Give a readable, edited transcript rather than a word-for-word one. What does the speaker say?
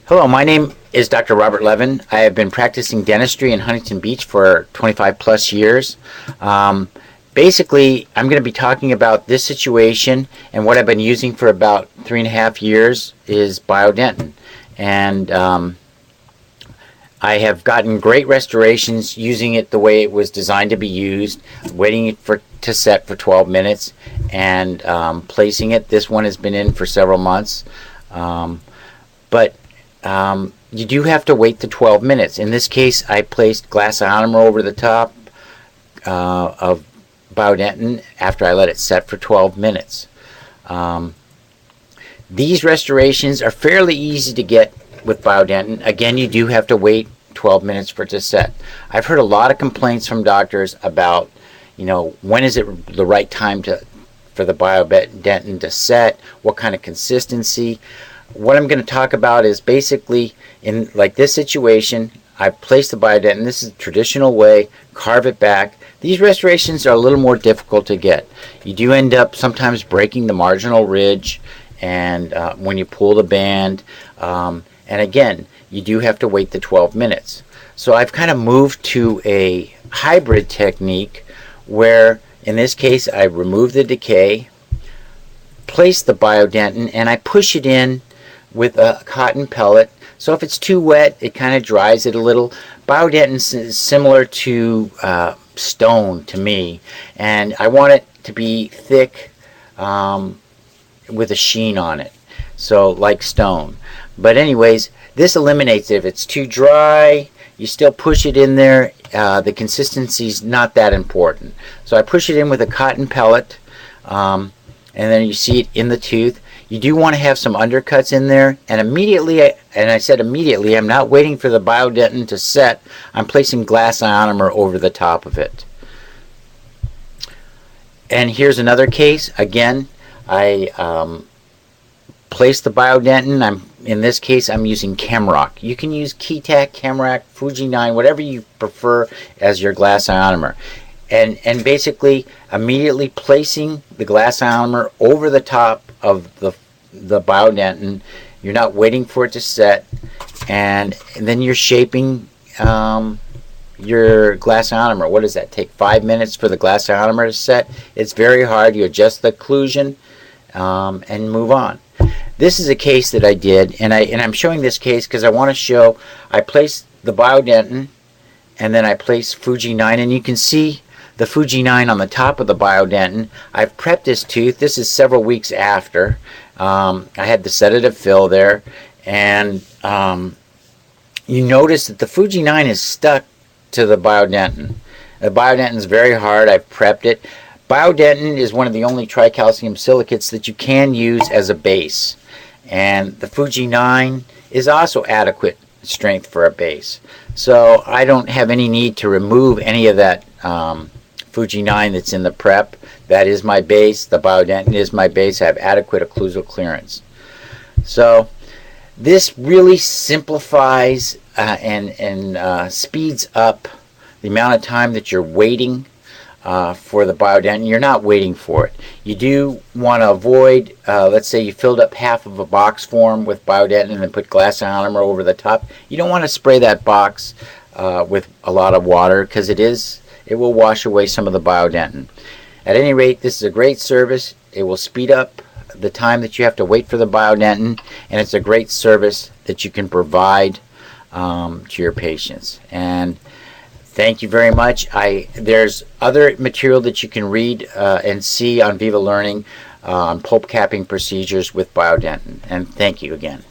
Hello, my name is Dr. Robert Levin. I have been practicing dentistry in Huntington Beach for 25 plus years. Basically, I'm going to be talking about this situation, and what I've been using for about 3.5 years is Biodentin. And I have gotten great restorations using it the way it was designed to be used, waiting to set for 12 minutes and placing it. This one has been in for several months. But you do have to wait the 12 minutes. In this case, I placed glass ionomer over the top of Biodentin after I let it set for 12 minutes. These restorations are fairly easy to get with Biodentin. Again, you do have to wait 12 minutes for it to set. I've heard a lot of complaints from doctors about, when is it the right time for the Biodentin to set, what kind of consistency. What I'm going to talk about is basically, in like this situation, I've placed the Biodentin. This is the traditional way, carve it back. These restorations are a little more difficult to get. You do end up sometimes breaking the marginal ridge and when you pull the band. And again, you do have to wait the 12 minutes. So I've kind of moved to a hybrid technique where, in this case, I remove the decay, place the Biodentin, and I push it in with a cotton pellet. So if it's too wet, it kind of dries it a little. Biodentin is similar to stone to me, and I want it to be thick with a sheen on it, so like stone. But anyways, this eliminates it. If it's too dry, you still push it in there. The consistency is not that important. So I push it in with a cotton pellet, and then you see it in the tooth. You do want to have some undercuts in there, and immediately, and I said immediately, I'm not waiting for the Biodentin to set. I'm placing glass ionomer over the top of it. And here's another case. Again, I place the Biodentin. In this case, I'm using Chemrock. You can use Keetac, Chemrock, Fuji9, whatever you prefer as your glass ionomer. And basically, immediately placing the glass ionomer over the top of the Biodentin. You're not waiting for it to set, and then you're shaping your glass ionomer. What does that take? 5 minutes for the glass ionomer to set? It's very hard. You adjust the occlusion and move on. This is a case that I did, and I'm showing this case because I want to show I placed the Biodentin, and then I placed Fuji9, and you can see the Fuji9 on the top of the Biodentin. I've prepped this tooth. This is several weeks after. I had the sedative fill there, and you notice that the Fuji9 is stuck to the Biodentin. The Biodentin is very hard. I've prepped it. Biodentin is one of the only tricalcium silicates that you can use as a base, and the Fuji9 is also adequate strength for a base. So I don't have any need to remove any of that Fuji9 that's in the prep. That is my base. The Biodentin is my base. I have adequate occlusal clearance. So this really simplifies and speeds up the amount of time that you're waiting for the Biodentin. You're not waiting for it. You do want to avoid, let's say you filled up half of a box form with Biodentin and then put glass ionomer over the top. You don't want to spray that box with a lot of water because it will wash away some of the Biodentin. At any rate, this is a great service. It will speed up the time that you have to wait for the Biodentin, and it's a great service that you can provide to your patients. And thank you very much. There's other material that you can read and see on Viva Learning on pulp capping procedures with Biodentin. And thank you again.